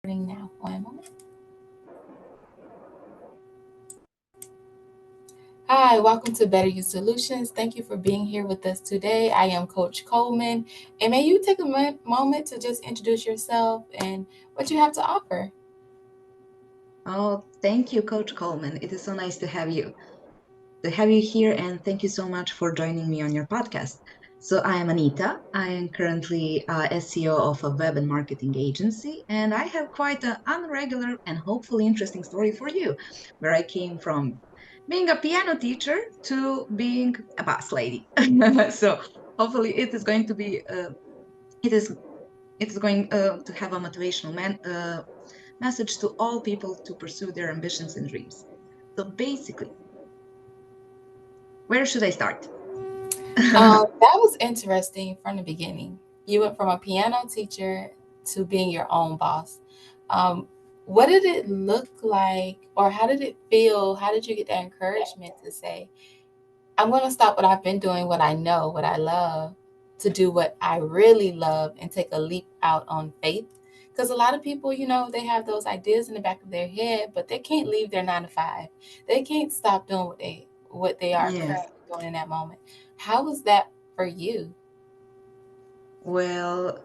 Now. One moment. Hi, welcome to Better You Solutions. Thank you for being here with us today. I am Coach Coleman, and may you take a moment to just introduce yourself and what you have to offer. Oh, thank you, Coach Coleman. It is so nice to have you here, and thank you so much for joining me on your podcast. So, I am Anita. I am currently SEO of a web and marketing agency, and I have quite an unregular and hopefully interesting story for you, where I came from being a piano teacher to being a boss lady. So, hopefully, it is it is going to have a message to all people to pursue their ambitions and dreams. So basically, where should I start? That was interesting from the beginning. You went from a piano teacher to being your own boss. Um, what did it look like, or how did it feel? How did you get that encouragement to say, I'm going to stop what I've been doing, what I know, what I love, to do what I really love and take a leap out on faith? Because a lot of people, they have those ideas in the back of their head, but they can't leave their 9 to 5. They can't stop doing what they are Yes. currently doing in that moment. How was that for you? Well,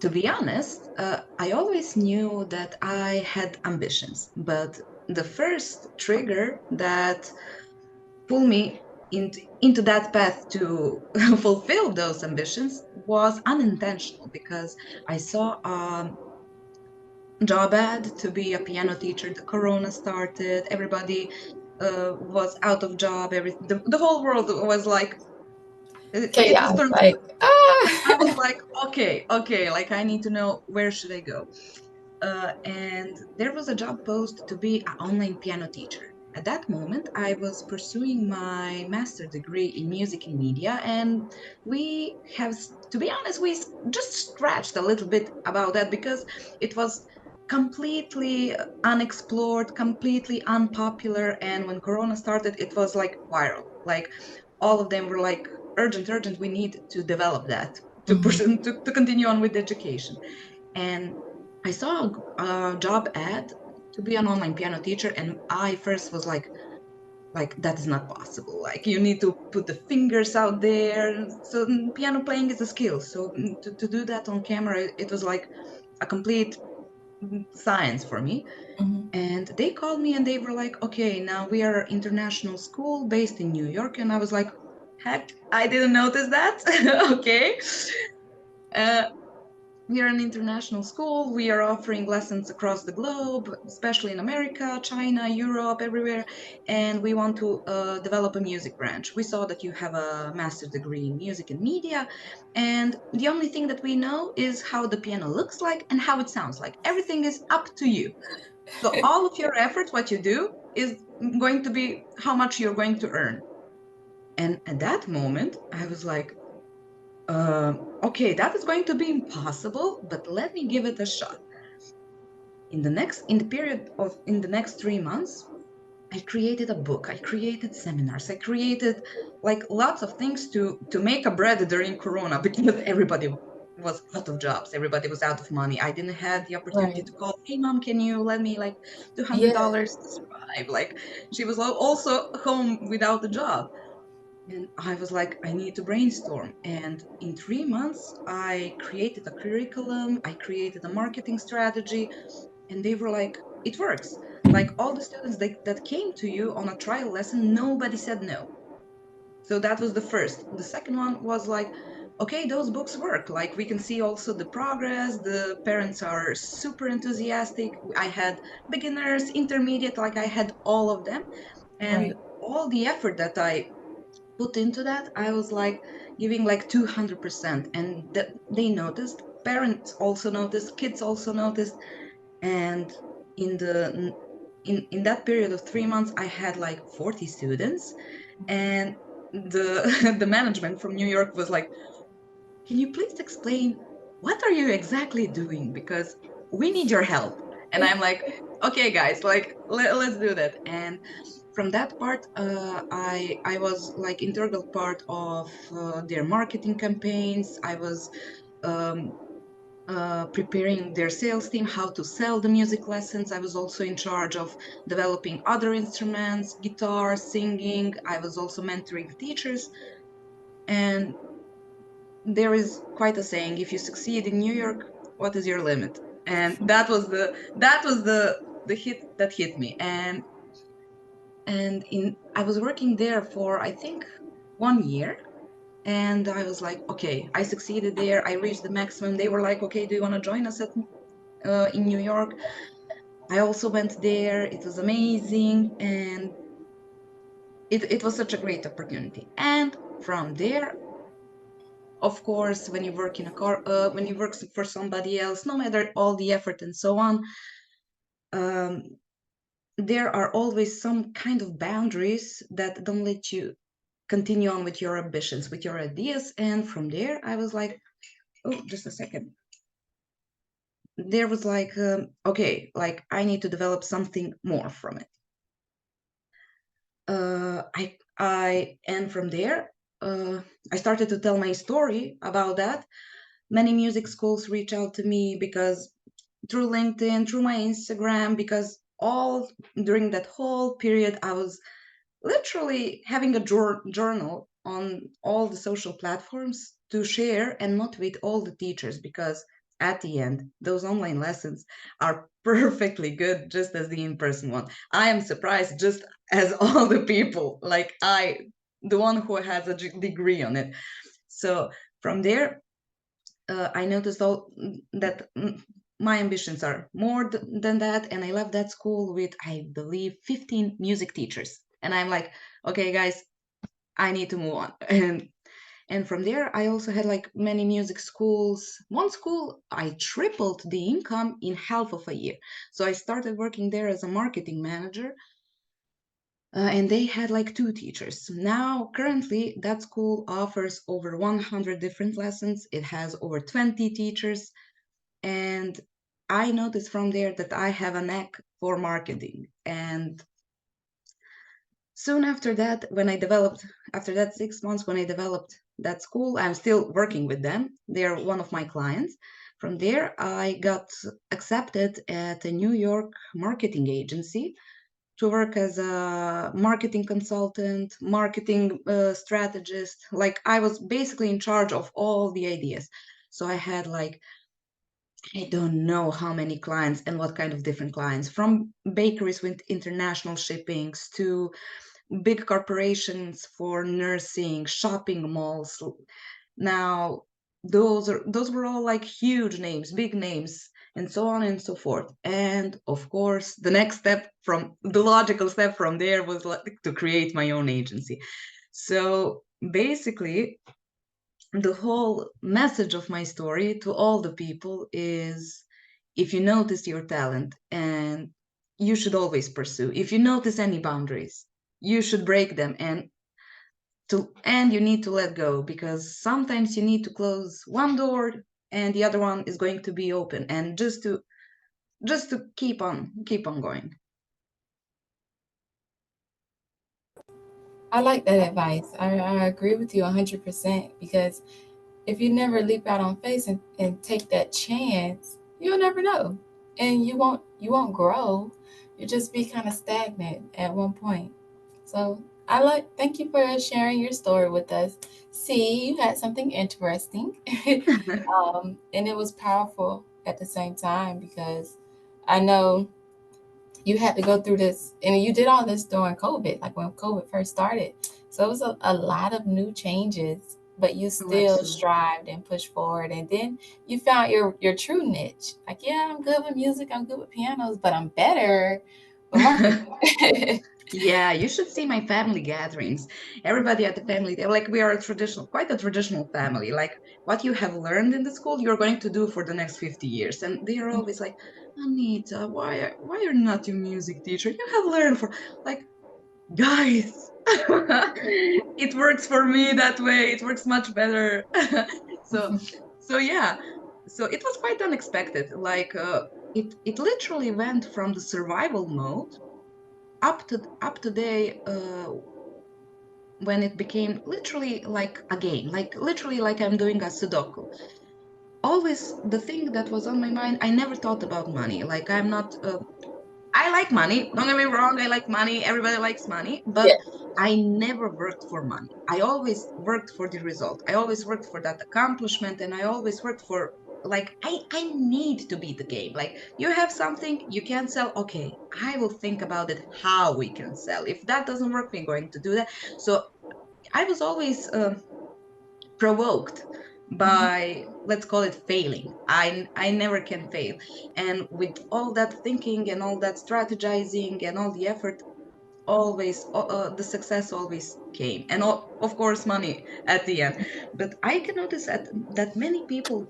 to be honest, I always knew that I had ambitions, but the first trigger that pulled me into that path to fulfill those ambitions was unintentional because I saw a job ad to be a piano teacher. The corona started, everybody was out of job, the whole world was like, it was Chaos, turned. like, I was like, okay, like I need to know where should I go. And there was a job post to be an online piano teacher. At that moment, I was pursuing my master degree in music and media, and to be honest, just scratched a little bit about that because it was completely unexplored, completely unpopular. And when Corona started, it was like viral. Like all of them were like, urgent, urgent, we need to develop that mhm. to continue on with education. And I saw a job ad to be an online piano teacher, and I first was like that is not possible. Like you need to put the fingers out there. So piano playing is a skill. So to do that on camera, it was like a complete science for me. Mhm. And they called me and they were like, okay, now we are an international school based in New York. And I was like, heck, I didn't notice that. Okay. Uh, we are an international school. We are offering lessons across the globe, especially in America, China, Europe, everywhere. And we want to develop a music branch. We saw that you have a master's degree in music and media. And the only thing that we know is how the piano looks like and how it sounds like. Everything is up to you. So all of your efforts, what you do, is going to be how much you're going to earn. And at that moment, I was like, okay, that is going to be impossible, but let me give it a shot. In the next 3 months, I created a book, I created seminars, I created like lots of things to make a bread during Corona because everybody was out of jobs, everybody was out of money. I didn't have the opportunity Right. to call, hey mom, can you lend me like Yeah. $200 to survive? Like she was also home without a job. And I was like, I need to brainstorm. And in 3 months, I created a curriculum, I created a marketing strategy, and they were like, it works. Like all the students that came to you on a trial lesson, nobody said no. So that was the first. The second one was like, okay, those books work. Like we can see also the progress. The parents are super enthusiastic. I had beginners, intermediate, like I had all of them. And Right. all the effort that I put into that, I was like giving like 200%. And that they noticed. Parents also noticed, kids also noticed. And in the in that period of 3 months I had like 40 students, and the the management from New York was like, can you please explain what are you exactly doing, because we need your help. And I'm like, okay guys, like let's do that. And from that part, I was like integral part of their marketing campaigns. I was um, preparing their sales team, how to sell the music lessons. I was also in charge of developing other instruments, guitar, singing. I was also mentoring the teachers. And there is quite a saying: if you succeed in New York, what is your limit? And that was the hit that hit me. And in I was working there for, I think, 1 year. And I was like, okay, I succeeded there. I reached the maximum. They were like, okay, do you want to join us in New York? I also went there. It was amazing. And it was such a great opportunity. And from there, of course, when you work in a car, when you work for somebody else, no matter all the effort and so on, um, there are always some kind of boundaries that don't let you continue on with your ambitions, with your ideas. And from there, I was like, oh, just a second. There was like, okay, like I need to develop something more from it. And from there, I started to tell my story about that. Many music schools reach out to me because through LinkedIn, through my Instagram, because all during that whole period, I was literally having a journal on all the social platforms to share and motivate all the teachers, because at the end those online lessons are perfectly good just as the in-person one. I am surprised just as all the people, like the one who has a degree on it. So from there, I noticed all that my ambitions are more than that, and I left that school with, I believe, 15 music teachers. And I'm like, okay, guys, I need to move on. And from there, I also had like many music schools. One school, I tripled the income in half of a year. So I started working there as a marketing manager. And they had like two teachers. Now, currently, that school offers over 100 different lessons. It has over 20 teachers. And I noticed from there that I have a knack for marketing. And soon after that, after that 6 months, when I developed that school, I'm still working with them. They're one of my clients. From there, I got accepted at a New York marketing agency to work as a marketing consultant, marketing strategist. Like I was basically in charge of all the ideas. So I had like, I don't know how many clients and what kind of different clients, from bakeries with international shippings to big corporations for nursing, shopping malls. Now, those were all like huge names, big names, and so on and so forth. And of course, the logical step from there was like to create my own agency. So basically, the whole message of my story to all the people is, if you notice your talent, and you should always pursue, if you notice any boundaries, you should break them, and you need to let go, because sometimes you need to close one door and the other one is going to be open, and just to keep on going. I like that advice. I agree with you 100% because if you never leap out on faith and take that chance, you'll never know. And you won't grow. You'll just be kind of stagnant at one point. So thank you for sharing your story with us. See, you had something interesting. And it was powerful at the same time because I know you had to go through this, and you did all this during COVID, like when COVID first started. So it was a lot of new changes, but you Oh, still absolutely. strived and pushed forward. And then you found your true niche. Like, yeah, I'm good with music, I'm good with pianos, but I'm better with marketing. Yeah, you should see my family gatherings. Everybody at the family, they're like, we are quite a traditional family. Like, what you have learned in the school, you're going to do for the next 50 years. And they are always like, Anita, why are you not your music teacher? You have learned for, like, guys, it works for me that way. It works much better. so, so yeah, so it was quite unexpected. Like, it literally went from the survival mode up to day, when it became literally like a game, like literally like I'm doing a Sudoku. always the thing that was on my mind, I never thought about money. Like I'm not I like money. Don't get me wrong. I like money. Everybody likes money, but Yeah. I never worked for money. I always worked for the result. I always worked for that accomplishment, and I always worked for like I need to beat the game. Like you have something you can sell. Okay, I will think about it how we can sell. If that doesn't work, we're going to do that. So I was always provoked Mhm. by, let's call it, failing. I never can fail, and with all that thinking and all that strategizing and all the effort, always the success always came, and of course money at the end. But I can notice that many people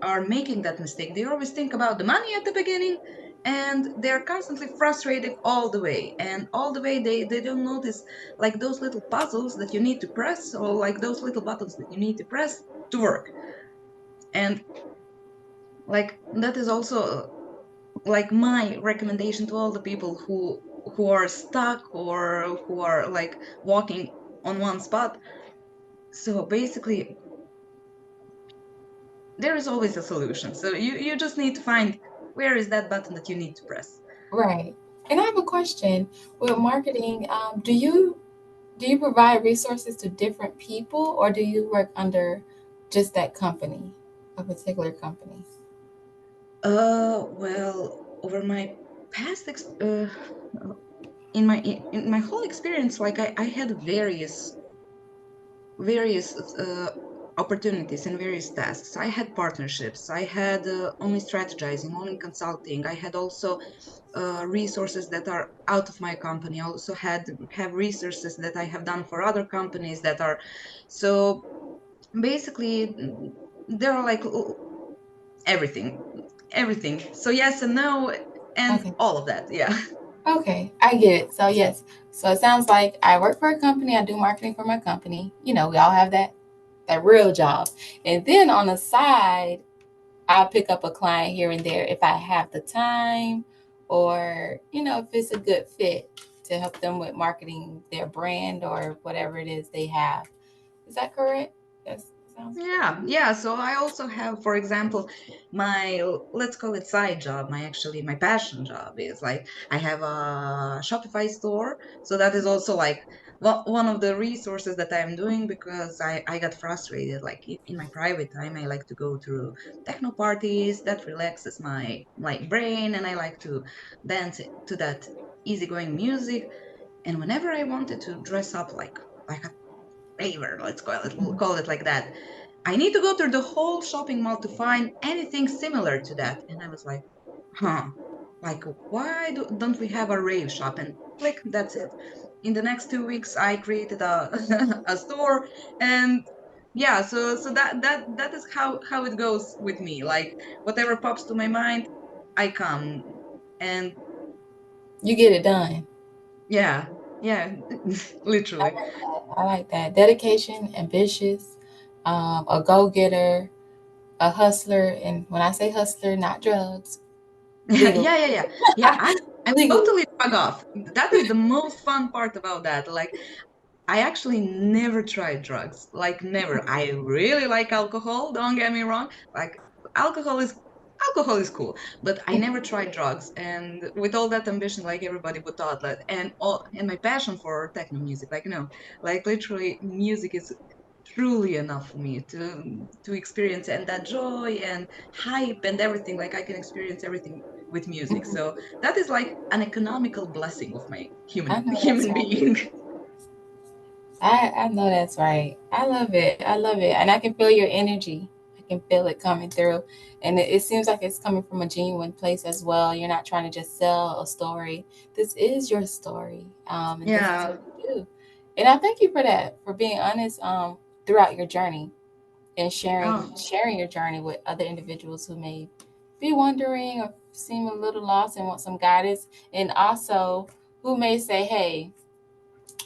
are making that mistake. They always think about the money at the beginning, and they're constantly frustrated all the way, and all the way they don't notice like those little puzzles that you need to press, or like those little buttons that you need to press to work. And like that is also like my recommendation to all the people who are stuck or who are like walking on one spot. So basically there is always a solution, so you just need to find where is that button that you need to press. Right. And I have a question with marketing. Do you provide resources to different people, or do you work under just that company, a particular company? Well, over my past in my whole experience, like I had various opportunities and various tasks. I had partnerships. I had only strategizing, only consulting. I had also resources that are out of my company. I also have resources that I have done for other companies that are so basically there are like everything, everything. So yes and no, and Okay. all of that. Yeah. Okay, I get it. So yes. So it sounds like I work for a company, I do marketing for my company. We all have that real job. And then on the side, I'll pick up a client here and there if I have the time, or if it's a good fit to help them with marketing their brand or whatever it is they have. Is that correct? That sounds Yeah, yeah. So I also have, for example, my, let's call it, side job. My passion job is like I have a Shopify store. So that is also like one of the resources that I'm doing, because I got frustrated. Like in my private time, I like to go through techno parties. That relaxes my brain, and I like to dance to that easygoing music. And whenever I wanted to dress up like a raver, let's call it like that, I need to go through the whole shopping mall to find anything similar to that. And I was like, huh, like, why don't we have a rave shop? And click, that's it. In the next 2 weeks, I created a, a store. And yeah, so that is how it goes with me. Like, whatever pops to my mind, I come. And you get it done. yeah, yeah, I literally. like that. I like that. Dedication, ambitious, a go getter, a hustler. And when I say hustler, not drugs, Yeah, legal. yeah, yeah. Yeah, I'm Legally. totally bug off. That is the most fun part about that. Like, I actually never tried drugs. Like, never. I really like alcohol, don't get me wrong. Like, alcohol is alcohol is cool, but I never tried drugs. And with all that ambition, like everybody would thought that, and my passion for techno music, like, no, like literally music is truly enough for me to experience, and that joy and hype and everything. Like I can experience everything with music. Mhm. So that is like an economical blessing of my I human know that's human right. being. I know that's right. I love it. I love it. And I can feel your energy. I can feel it coming through. And it seems like it's coming from a genuine place as well. You're not trying to just sell a story. This is your story. And this is Yeah. what you do. And I thank you for that, for being honest throughout your journey and sharing Oh, sharing your journey with other individuals who may be wondering or seem a little lost and want some guidance. And also who may say, hey,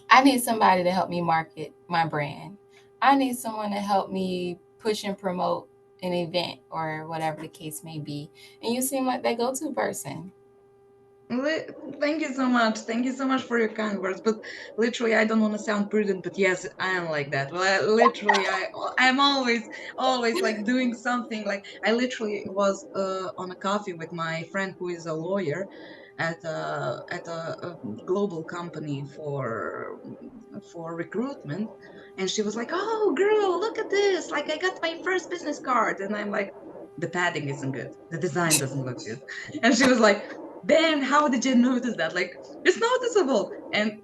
I need somebody to help me market my brand. I need someone to help me push and promote an event or whatever the case may be. And you seem like that go to person. Li- Thank you so much. Thank you so much for your kind words. But literally, I don't want to sound prudent, but yes, I am like that. Well, literally, I'm always like doing something. Like I literally was on a coffee with my friend who is a lawyer at a global company for recruitment, and she was like, "Oh, girl, look at this! Like I got my first business card," and I'm like, "The padding isn't good. The design doesn't look good," and she was like, "Ben, how did you notice that? Like, it's noticeable." And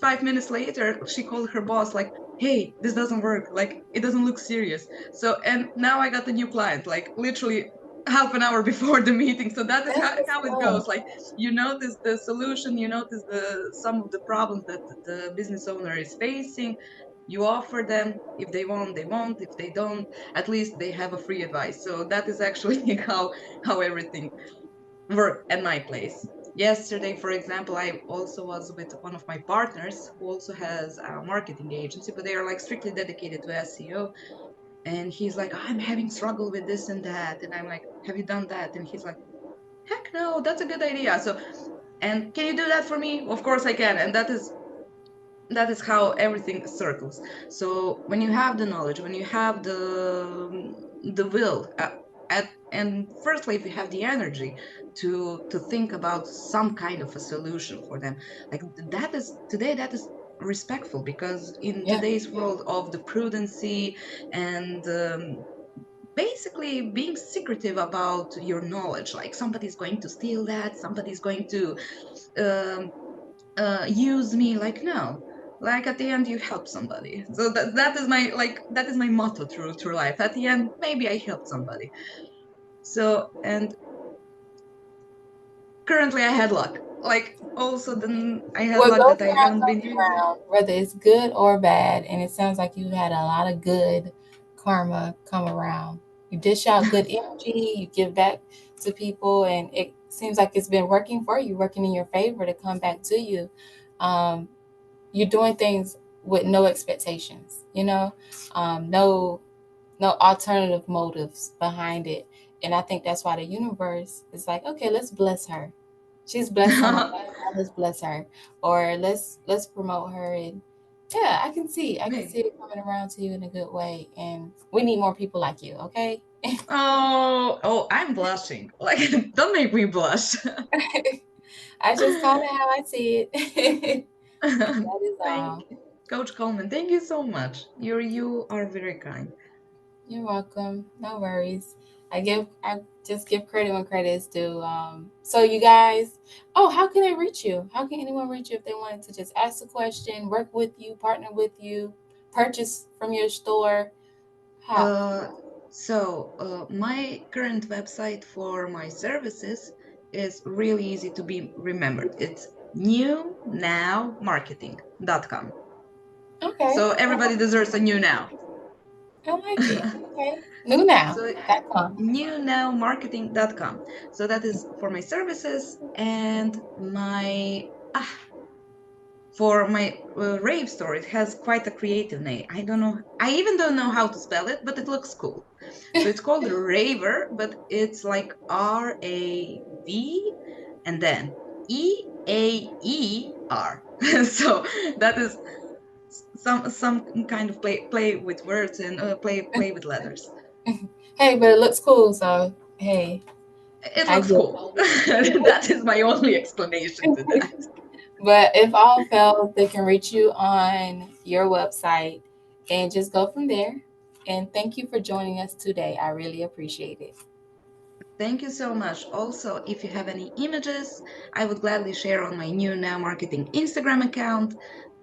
5 minutes later, she called her boss, like, "Hey, this doesn't work. Like, it doesn't look serious." So, and now I got a new client, like, literally half an hour before the meeting. So that is That's what's how it up. goes. Like, you notice the solution, you notice some of the problems that the business owner is facing. You offer them. If they want, they want. If they don't, at least they have a free advice. So that is actually how everything work at my place. Yesterday, for example, I also was with one of my partners who also has a marketing agency, but they are like strictly dedicated to SEO. And he's like, "I'm having struggle with this and that." And I'm like, "Have you done that?" And he's like, "Heck no, that's a good idea." So, and can you do that for me? Of course I can. And that is how everything circles. So when you have the knowledge, when you have the will, and firstly, if you have the energy to think about some kind of a solution for them, like that is today, that is respectful, because in Yeah. today's world of the prudency and basically being secretive about your knowledge, like somebody's going to steal that, somebody's going to um, use me, like, no, like at the end you help somebody. So that is my, like, that is my motto through life. At the end, maybe I helped somebody. So, and currently I had luck, like, also then I had What luck goes that I around haven't comes been using. around, whether it's good or bad. And it sounds like you had a lot of good karma come around. You dish out good energy, you give back to people, and it seems like it's been working for you, working in your favor to come back to you. Um, you're doing things with no expectations, no alternative motives behind it. And I think that's why the universe is like, okay, let's bless her. She's blessed somebody. Now let's bless her, or let's promote her. And yeah, I can see Maybe. it coming around to you in a good way. And we need more people like you. Okay. Oh, I'm blushing. Like, don't make me blush. I just call it how I see it. That is Thank all. Coach Coleman. Thank you so much. You are very kind. You're welcome. No worries. I just give credit when credit is due. So you guys, oh, how can they reach you? How can anyone reach you if they wanted to just ask a question, work with you, partner with you, purchase from your store? How? Uh, so my current website for my services is really easy to be remembered. It's newnowmarketing.com. Okay, So everybody deserves a new now. I like it. Okay, new now. So That come. newnowmarketing.com. So that is for my services, and for my rave store, it has quite a creative name. I don't know. I even don't know how to spell it, but it looks cool. So it's called Raver, but it's like RAV and then EAER. So that is some kind of play with words and play with letters. Hey, but it looks cool. So hey, It I looks get cool. That is my only explanation to it. that. But if all fails, they can reach you on your website and just go from there. And thank you for joining us today. I really appreciate it. Thank you so much. Also, if you have any images, I would gladly share on my new Now Marketing Instagram account,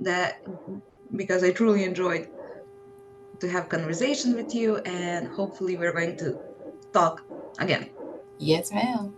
that because I truly enjoyed to have conversation with you, and hopefully we're going to talk again. Yes, ma'am.